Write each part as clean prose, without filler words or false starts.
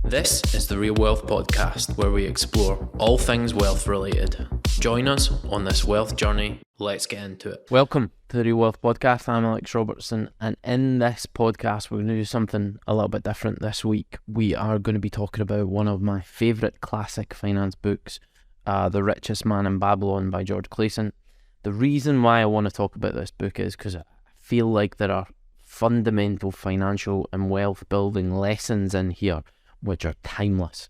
This is the Real Wealth Podcast, where we explore all things wealth related. Join us on this wealth journey. Let's get into it. Welcome to the Real Wealth Podcast. I'm Alex Robertson, and in this podcast, we're going to do something a little bit different this week. We are going to be talking about one of my favourite classic finance books, The Richest Man in Babylon by George Clason. The reason why I want to talk about this book is because I feel like there are fundamental financial and wealth building lessons in here which are timeless.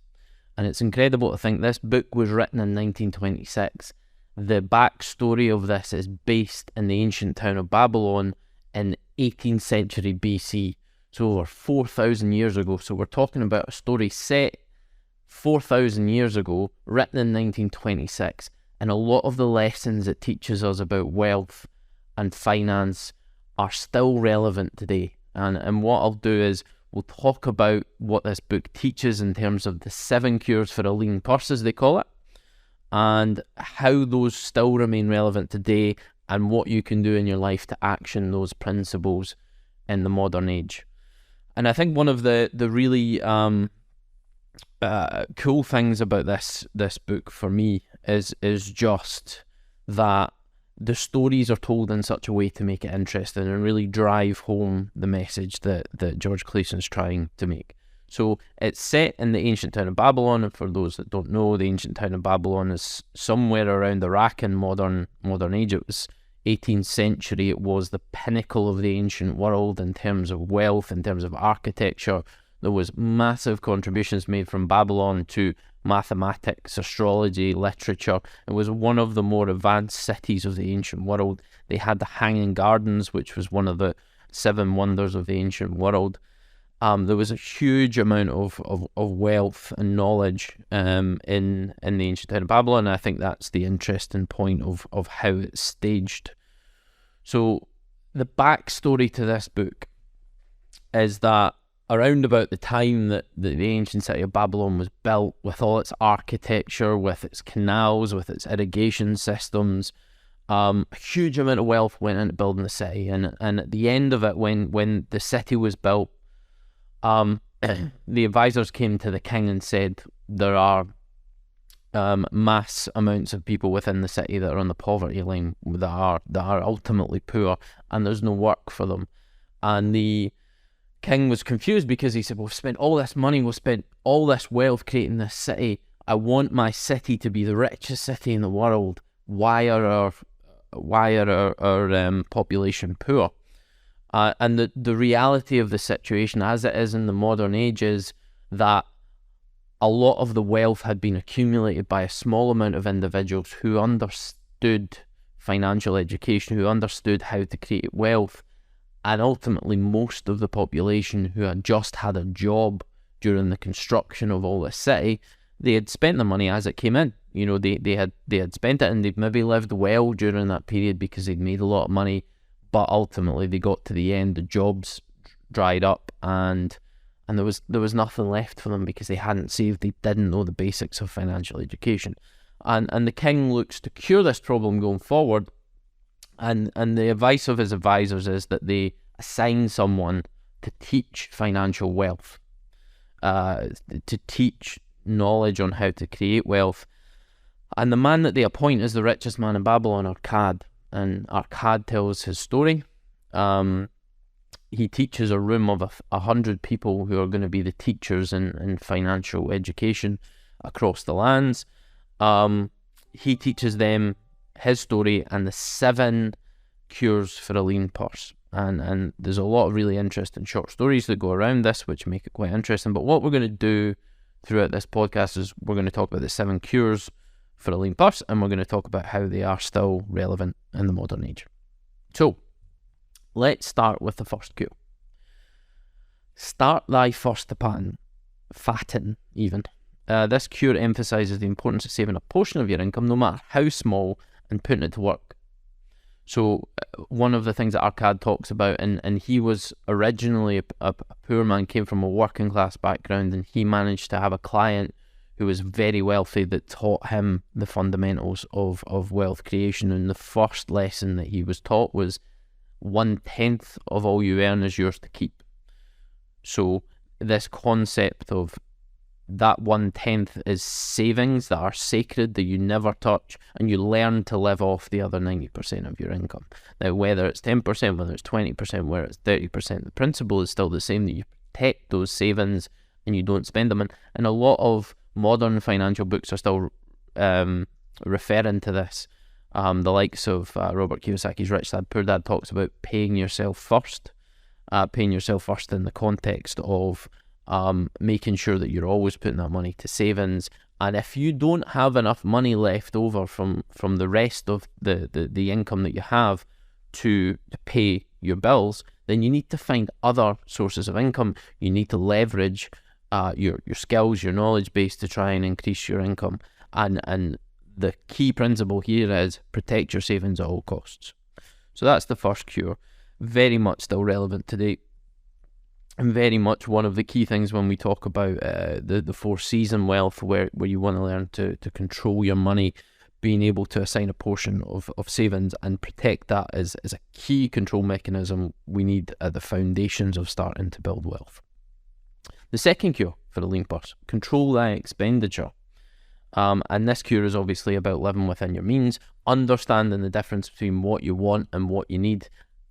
And it's incredible to think this book was written in 1926. The backstory of this is based in the ancient town of Babylon in 18th century BC, so over 4,000 years ago. So we're talking about a story set 4,000 years ago, written in 1926, and a lot of the lessons it teaches us about wealth and finance are still relevant today. And what I'll do is we'll talk about what this book teaches in terms of the 7 cures for a lean purse, as they call it, and how those still remain relevant today and what you can do in your life to action those principles in the modern age. And I think one of the really cool things about this book for me is just that the stories are told in such a way to make it interesting and really drive home the message that George Clason's trying to make. So it's set in the ancient town of Babylon, and for those that don't know, the ancient town of Babylon is somewhere around Iraq in modern age. It was 18th century. It was the pinnacle of the ancient world in terms of wealth, in terms of architecture. There was massive contributions made from Babylon to mathematics, astrology, literature. It was one of the more advanced cities of the ancient world. They had the Hanging Gardens, which was one of the 7 wonders of the ancient world. There was a huge amount of wealth and knowledge in the ancient town of Babylon. And I think that's the interesting point of how it's staged. So the backstory to this book is that around about the time that the ancient city of Babylon was built, with all its architecture, with its canals, with its irrigation systems, a huge amount of wealth went into building the city. And at the end of it, when the city was built, the advisors came to the king and said there are mass amounts of people within the city that are on the poverty line, that are ultimately poor, and there's no work for them. And the king was confused because he said, we've spent all this money, we've spent all this wealth creating this city. I want my city to be the richest city in the world. Why are our population poor? And the reality of the situation as it is in the modern age is that a lot of the wealth had been accumulated by a small amount of individuals who understood financial education, who understood how to create wealth. And ultimately, most of the population who had just had a job during the construction of all this city, they had spent the money as it came in. You know, they had spent it, and they'd maybe lived well during that period because they'd made a lot of money. But ultimately, they got to the end, the jobs dried up, and there was nothing left for them because they hadn't saved. They didn't know the basics of financial education, and the king looks to cure this problem going forward. And the advice of his advisors is that they assign someone to teach financial wealth, to teach knowledge on how to create wealth. And the man that they appoint is the richest man in Babylon, Arcad. And Arcad tells his story. He teaches a room of 100 people who are going to be the teachers in financial education across the lands. He teaches them his story and the 7 cures for a lean purse. And there's a lot of really interesting short stories that go around this, which make it quite interesting. But what we're going to do throughout this podcast is we're going to talk about the 7 cures for a lean purse, and we're going to talk about how they are still relevant in the modern age. So, let's start with the first cure. Start thy first to fatten even. This cure emphasises the importance of saving a portion of your income, no matter how small, and putting it to work. So one of the things that Arcad talks about, and he was originally a poor man, came from a working class background, and he managed to have a client who was very wealthy that taught him the fundamentals of wealth creation. And the first lesson that he was taught was 1/10 of all you earn is yours to keep. So this concept of that 1/10 is savings that are sacred, that you never touch, and you learn to live off the other 90% of your income. Now, whether it's 10%, whether it's 20%, whether it's 30%, the principle is still the same, that you protect those savings and you don't spend them. And a lot of modern financial books are still referring to this. The likes of Robert Kiyosaki's Rich Dad, Poor Dad talks about paying yourself first. Paying yourself first in the context of making sure that you're always putting that money to savings. And if you don't have enough money left over from the rest of the income that you have to pay your bills, then you need to find other sources of income. You need to leverage your skills, your knowledge base to try and increase your income. And the key principle here is protect your savings at all costs. So that's the first cure. Very much still relevant today, and very much one of the key things when we talk about the 4-season wealth, where you want to learn to control your money, being able to assign a portion of savings and protect that is a key control mechanism we need at the foundations of starting to build wealth. The second cure for the lean purse, control that expenditure. And this cure is obviously about living within your means, understanding the difference between what you want and what you need,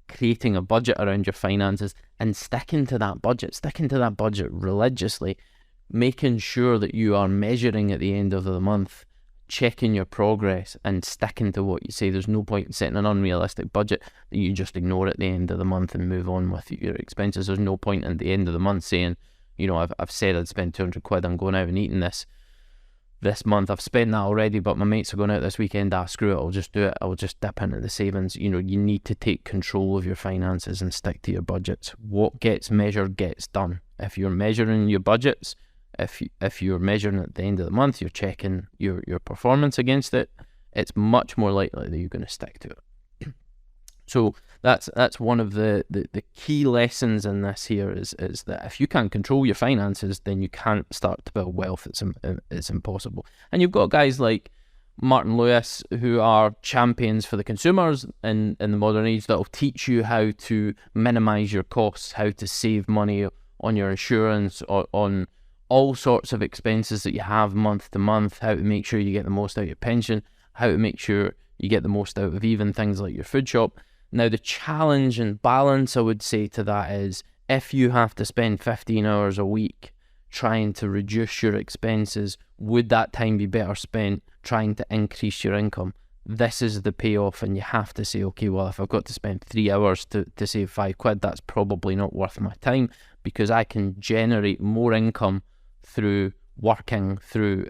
creating a budget around your finances and sticking to that budget religiously, making sure that you are measuring at the end of the month, checking your progress and sticking to what you say. There's no point in setting an unrealistic budget that you just ignore at the end of the month and move on with your expenses. There's no point at the end of the month saying, you know, I've said I'd spend 200 quid, I'm going out and eating this month, I've spent that already, but my mates are going out this weekend, screw it, I'll just do it, I'll just dip into the savings. You know, you need to take control of your finances and stick to your budgets. What gets measured gets done. If you're measuring your budgets, if you're measuring at the end of the month, you're checking your performance against it, it's much more likely that you're going to stick to it. So that's one of the key lessons in this here is that if you can't control your finances, then you can't start to build wealth. It's impossible. And you've got guys like Martin Lewis who are champions for the consumers in the modern age that will teach you how to minimize your costs, how to save money on your insurance, or on all sorts of expenses that you have month to month, how to make sure you get the most out of your pension, how to make sure you get the most out of even things like your food shop. Now, the challenge and balance, I would say, to that is if you have to spend 15 hours a week trying to reduce your expenses, would that time be better spent trying to increase your income? This is the payoff, and you have to say, okay, well, if I've got to spend 3 hours to save 5 quid, that's probably not worth my time, because I can generate more income through working, through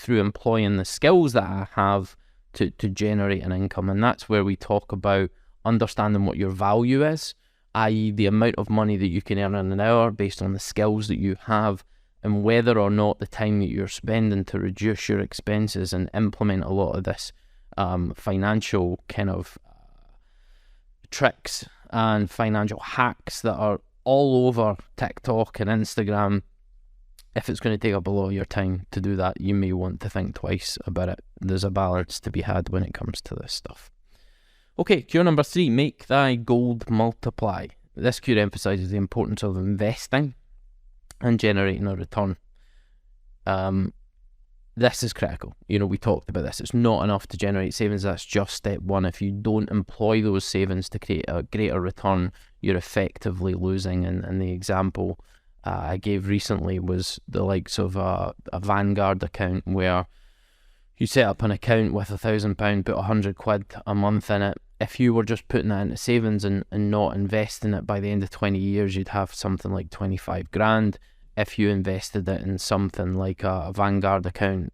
employing the skills that I have to generate an income. And that's where we talk about understanding what your value is, i.e. the amount of money that you can earn in an hour based on the skills that you have, and whether or not the time that you're spending to reduce your expenses and implement a lot of this financial kind of tricks and financial hacks that are all over TikTok and Instagram. If it's going to take up a lot of your time to do that, you may want to think twice about it. There's a balance to be had when it comes to this stuff. Okay, cure number 3, make thy gold multiply. This cure emphasises the importance of investing and generating a return. This is critical. You know, we talked about this. It's not enough to generate savings. That's just step one. If you don't employ those savings to create a greater return, you're effectively losing. And the example I gave recently was the likes of a Vanguard account, where you set up an account with £1,000, put 100 quid a month in it. If you were just putting that into savings and not investing it, by the end of 20 years, you'd have something like 25 grand. If you invested it in something like a Vanguard account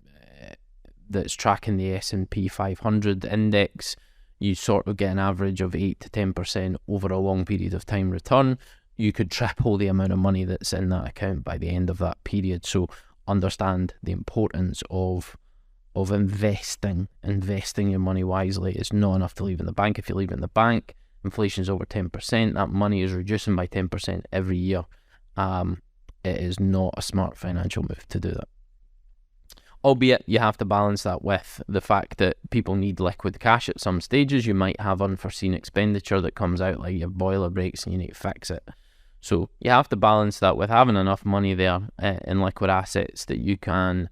that's tracking the S&P 500 index, you sort of get an average of 8 to 10% over a long period of time return. You could triple the amount of money that's in that account by the end of that period. So understand the importance of investing your money wisely. It's not enough to leave in the bank. If you leave it in the bank, inflation's over 10%, that money is reducing by 10% every year. It is not a smart financial move to do that. Albeit you have to balance that with the fact that people need liquid cash at some stages. You might have unforeseen expenditure that comes out, like your boiler breaks and you need to fix it. So you have to balance that with having enough money there in liquid assets that you can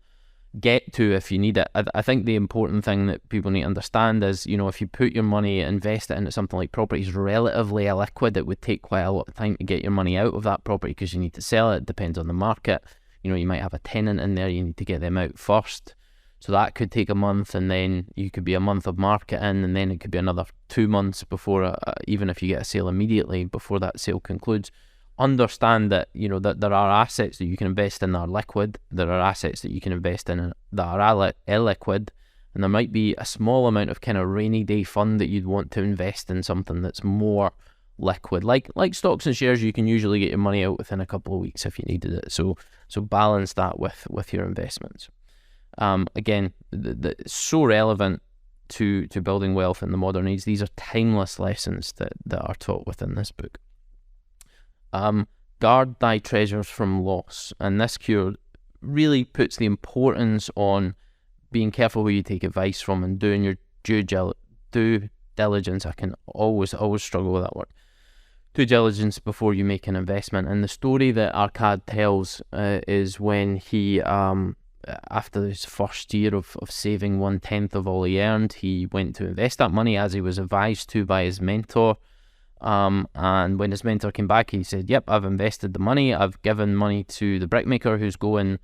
get to if you need it. I think the important thing that people need to understand is, if you put your money, invest it into something like property is relatively illiquid. It would take quite a lot of time to get your money out of that property because you need to sell it. It depends on the market. You might have a tenant in there, you need to get them out first. So that could take a month, and then you could be a month of marketing, and then it could be another 2 months before, even if you get a sale immediately, before that sale concludes. Understand that, that there are assets that you can invest in that are liquid. There are assets that you can invest in that are illiquid. And there might be a small amount of kind of rainy day fund that you'd want to invest in something that's more liquid. Like stocks and shares, you can usually get your money out within a couple of weeks if you needed it. So balance that with your investments. Again, it's so relevant to building wealth in the modern age. These are timeless lessons that are taught within this book. Guard thy treasures from loss. And this cure really puts the importance on being careful who you take advice from and doing your due diligence. I can always struggle with that word. Due diligence before you make an investment. And the story that Arcad tells is when he, after his first year of saving 1/10 of all he earned, he went to invest that money as he was advised to by his mentor. And when his mentor came back, he said, "Yep, I've invested the money. I've given money to the brickmaker who's going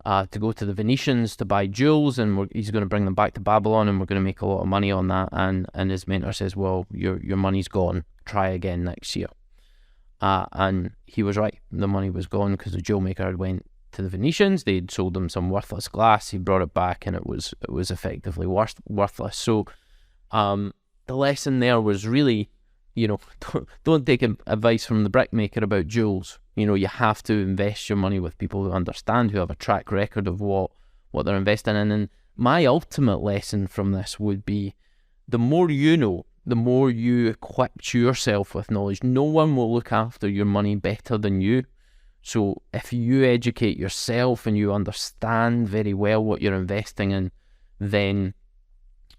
to go to the Venetians to buy jewels, and he's going to bring them back to Babylon, and we're going to make a lot of money on that." And his mentor says, "Well, your money's gone. Try again next year." And he was right. The money was gone because the jewel maker had went to the Venetians. They'd sold him some worthless glass. He brought it back, and it was effectively worthless. So the lesson there was really, don't take advice from the brickmaker about jewels. You have to invest your money with people who understand, who have a track record of what they're investing in. And my ultimate lesson from this would be, the more you know, the more you equip yourself with knowledge. No one will look after your money better than you. So if you educate yourself and you understand very well what you're investing in, then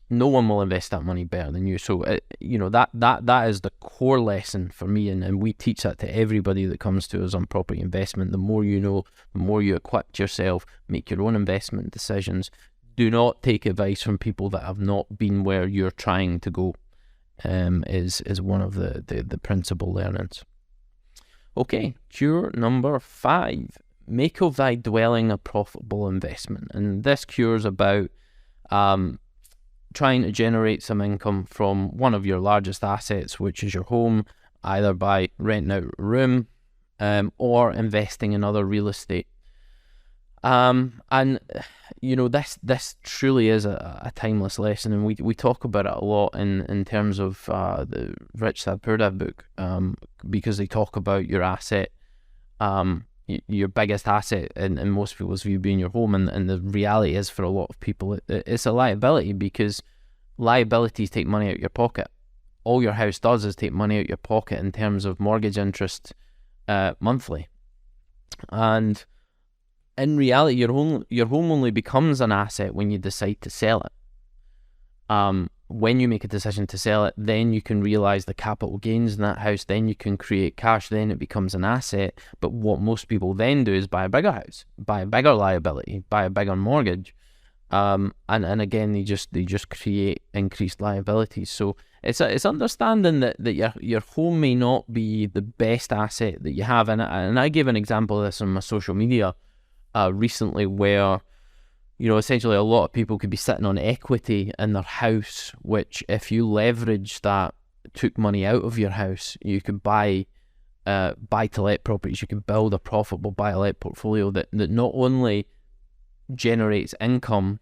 no one will invest that money better than you. So that is the core lesson for me, and we teach that to everybody that comes to us on property investment. The more you know, the more you equip yourself, make your own investment decisions. Do not take advice from people that have not been where you're trying to go. Is one of the principal learnings. Okay, cure number 5. Make of thy dwelling a profitable investment. And this cure is about trying to generate some income from one of your largest assets, which is your home, either by renting out a room or investing in other real estate. And this truly is a timeless lesson, and we talk about it a lot in terms of the Rich Dad Poor Dad book, because they talk about your asset, your biggest asset in most people's view being your home, and the reality is, for a lot of people, it's a liability, because liabilities take money out of your pocket. All your house does is take money out of your pocket in terms of mortgage interest monthly. And in reality, your home only becomes an asset when you decide to sell it. When you make a decision to sell it, then you can realize the capital gains in that house, then you can create cash, then it becomes an asset. But what most people then do is buy a bigger house, buy a bigger liability, buy a bigger mortgage, and again they just create increased liabilities. So it's understanding that your home may not be the best asset that you have. And I gave an example of this on my social media recently, where essentially a lot of people could be sitting on equity in their house, which, if you leverage that, took money out of your house, you could buy to let properties. You can build a profitable buy to let portfolio that not only generates income,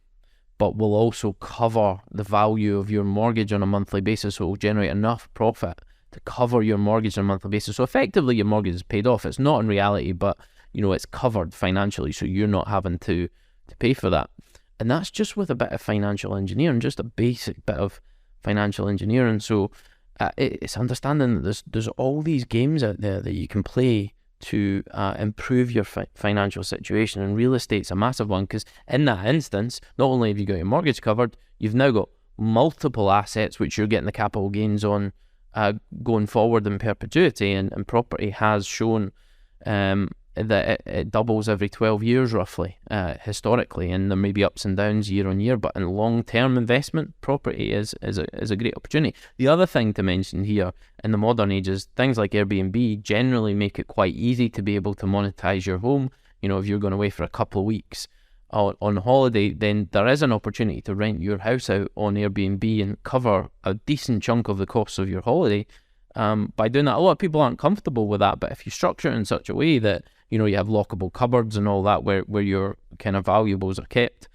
but will also cover the value of your mortgage on a monthly basis. So it will generate enough profit to cover your mortgage on a monthly basis. So effectively your mortgage is paid off. It's not in reality, but it's covered financially, so you're not having to pay for that. And that's just with a bit of financial engineering, just a basic bit of financial engineering. So it's understanding that there's all these games out there that you can play to improve your financial situation, and real estate's a massive one, because in that instance, not only have you got your mortgage covered, you've now got multiple assets which you're getting the capital gains on going forward in perpetuity, and property has shown that it doubles every 12 years roughly, historically, and there may be ups and downs year on year, but in long-term investment, property is a great opportunity. The other thing to mention here in the modern age is things like Airbnb generally make it quite easy to be able to monetize your home. If you're going away for a couple of weeks on holiday, then there is an opportunity to rent your house out on Airbnb and cover a decent chunk of the costs of your holiday. By doing that, a lot of people aren't comfortable with that, but if you structure it in such a way that you have lockable cupboards and all that where your kind of valuables are kept,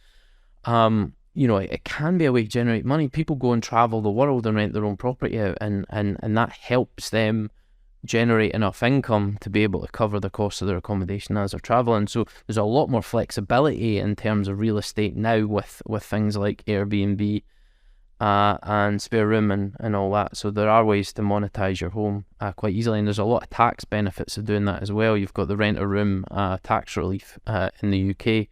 it can be a way to generate money. People go and travel the world and rent their own property out, and that helps them generate enough income to be able to cover the cost of their accommodation as they're traveling. So there's a lot more flexibility in terms of real estate now with things like Airbnb and spare room and all that. So there are ways to monetize your home quite easily, and there's a lot of tax benefits of doing that as well. You've got the rent a room tax relief in the UK.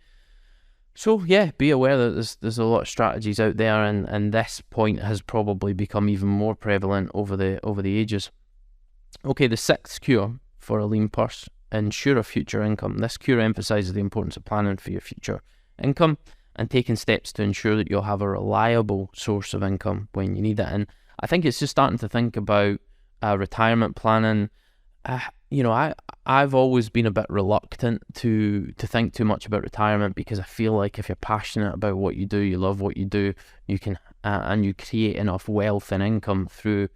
So yeah, be aware that there's a lot of strategies out there, and this point has probably become even more prevalent over the ages. Okay, the sixth cure for a lean purse: ensure a future income. This cure emphasizes the importance of planning for your future income and taking steps to ensure that you'll have a reliable source of income when you need it. And I think it's just starting to think about retirement planning. I've always been a bit reluctant to think too much about retirement, because I feel like if you're passionate about what you do, you love what you do, you can and you create enough wealth and income through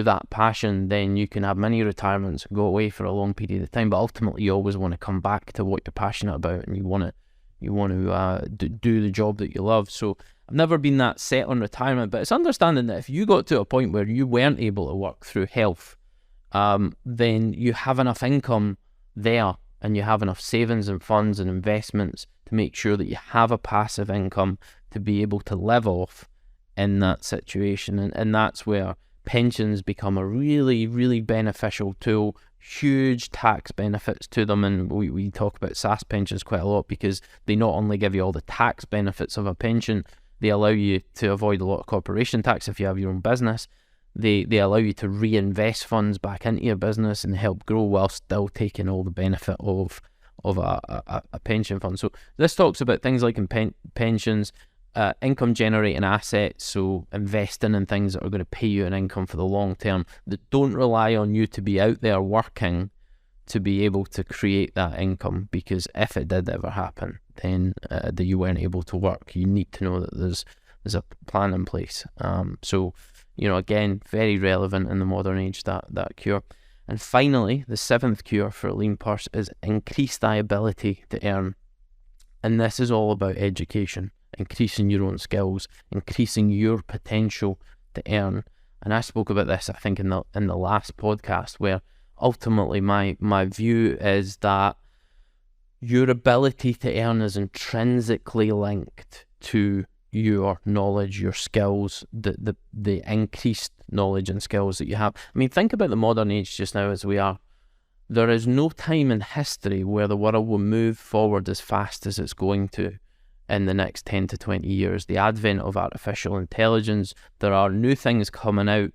that passion, then you can have many retirements and go away for a long period of time. But ultimately, you always want to come back to what you're passionate about, and you want to do the job that you love. So I've never been that set on retirement, but it's understanding that if you got to a point where you weren't able to work through health, then you have enough income there, and you have enough savings and funds and investments to make sure that you have a passive income to be able to live off in that situation. And that's where pensions become a really, really beneficial tool. Huge tax benefits to them, and we talk about SAS pensions quite a lot, because they not only give you all the tax benefits of a pension, they allow you to avoid a lot of corporation tax if you have your own business. They allow you to reinvest funds back into your business and help grow while still taking all the benefit of a pension fund. So this talks about things like pensions, income generating assets, so investing in things that are going to pay you an income for the long term, that don't rely on you to be out there working to be able to create that income. Because if it did ever happen, then that you weren't able to work, you need to know that there's a plan in place. So again, very relevant in the modern age, that cure. And finally, the seventh cure for a lean purse is increase thy ability to earn. And this is all about education, increasing your own skills, increasing your potential to earn. And I spoke about this, I think, in the last podcast, where ultimately my view is that your ability to earn is intrinsically linked to your knowledge, your skills, the increased knowledge and skills that you have. I mean, think about the modern age just now as we are. There is no time in history where the world will move forward as fast as it's going to in the next 10 to 20 years. The advent of artificial intelligence, there are new things coming out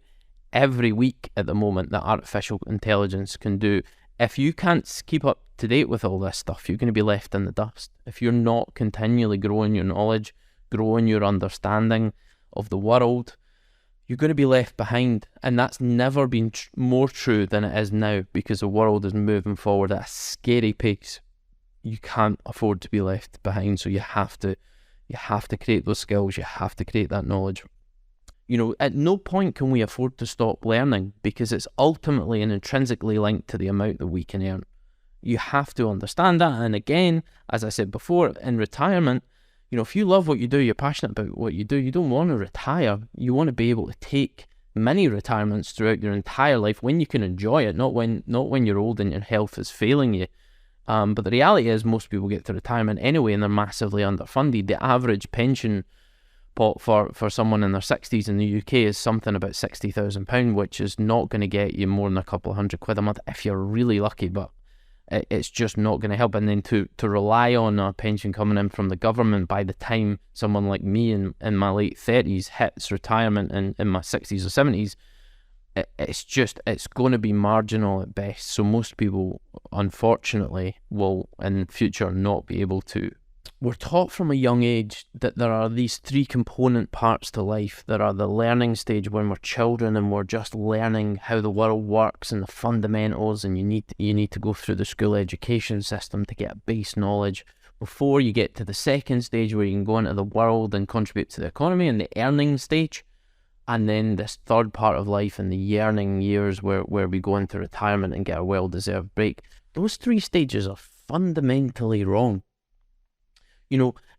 every week at the moment that artificial intelligence can do. If you can't keep up to date with all this stuff, you're going to be left in the dust. If you're not continually growing your knowledge, growing your understanding of the world, you're going to be left behind. And that's never been more true than it is now, because the world is moving forward at a scary pace. You can't afford to be left behind, so you have to create those skills, you have to create that knowledge. At no point can we afford to stop learning, because it's ultimately and intrinsically linked to the amount that we can earn. You have to understand that. And again, as I said before, in retirement, if you love what you do, you're passionate about what you do, you don't want to retire. You want to be able to take many retirements throughout your entire life when you can enjoy it, not when you're old and your health is failing you. But the reality is, most people get to retirement anyway, and they're massively underfunded. The average pension pot for someone in their 60s in the UK is something about £60,000, which is not going to get you more than a couple of £100 a month if you're really lucky, but it's just not going to help. And then to rely on a pension coming in from the government by the time someone like me in my late 30s hits retirement in my 60s or 70s, it's going to be marginal at best. So most people, unfortunately, will in future not be able to. We're taught from a young age that there are these three component parts to life. There are the learning stage when we're children and we're just learning how the world works and the fundamentals, and you need to go through the school education system to get base knowledge before you get to the second stage where you can go into the world and contribute to the economy, and the earning stage. And then this third part of life in the yearning years where we go into retirement and get a well-deserved break. Those three stages are fundamentally wrong.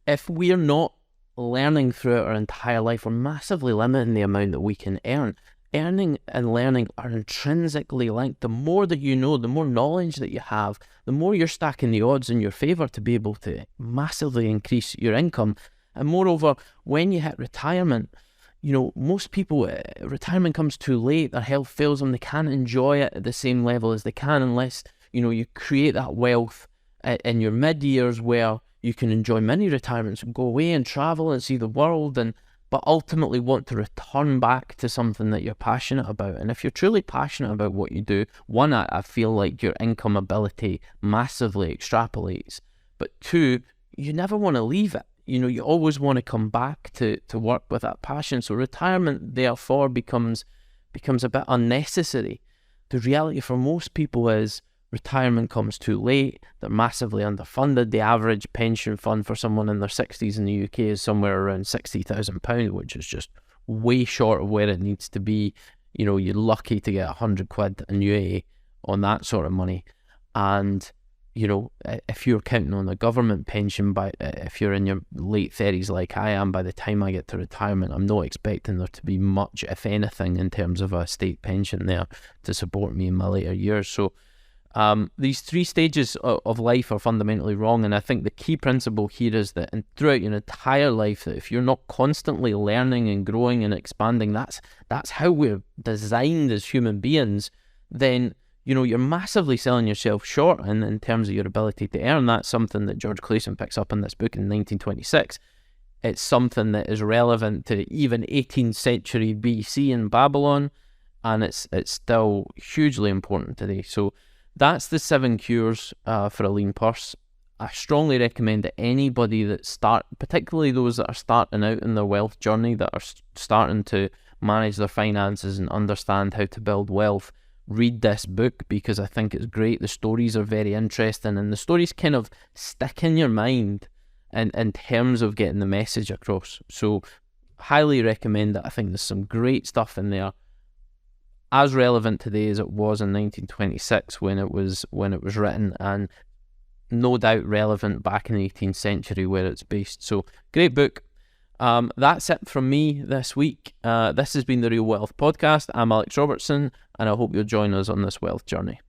If we're not learning throughout our entire life, we're massively limiting the amount that we can earn. Earning and learning are intrinsically linked. The more that you know, the more knowledge that you have, the more you're stacking the odds in your favour to be able to massively increase your income. And moreover, when you hit retirement, most people, retirement comes too late, their health fails them, they can't enjoy it at the same level as they can unless, you create that wealth in your mid-years where you can enjoy mini retirements and go away and travel and see the world, but ultimately want to return back to something that you're passionate about. And if you're truly passionate about what you do, one, I feel like your income ability massively extrapolates, but two, you never want to leave it. You always want to come back to work with that passion. So retirement, therefore, becomes a bit unnecessary. The reality for most people is retirement comes too late. They're massively underfunded. The average pension fund for someone in their 60s in the UK is somewhere around £60,000, which is just way short of where it needs to be. You're lucky to get 100 quid annuity on that sort of money. And if you're counting on a government pension, if you're in your late 30s like I am, by the time I get to retirement, I'm not expecting there to be much, if anything, in terms of a state pension there to support me in my later years. So these three stages of life are fundamentally wrong, and I think the key principle here is that throughout your entire life, that if you're not constantly learning and growing and expanding, that's how we're designed as human beings, then you're massively selling yourself short in terms of your ability to earn. That's something that George Clason picks up in this book in 1926. It's something that is relevant to even 18th century BC in Babylon, and it's still hugely important today. So that's the 7 cures for a lean purse. I strongly recommend that anybody particularly those that are starting out in their wealth journey, that are starting to manage their finances and understand how to build wealth, read this book, because I think it's great. The stories are very interesting, and the stories kind of stick in your mind in terms of getting the message across. So highly recommend it. I think there's some great stuff in there, as relevant today as it was in 1926 when it was written, and no doubt relevant back in the 18th century where it's based. So great book. That's it from me this week. This has been the Real Wealth Podcast. I'm Alex Robertson, and I hope you'll join us on this wealth journey.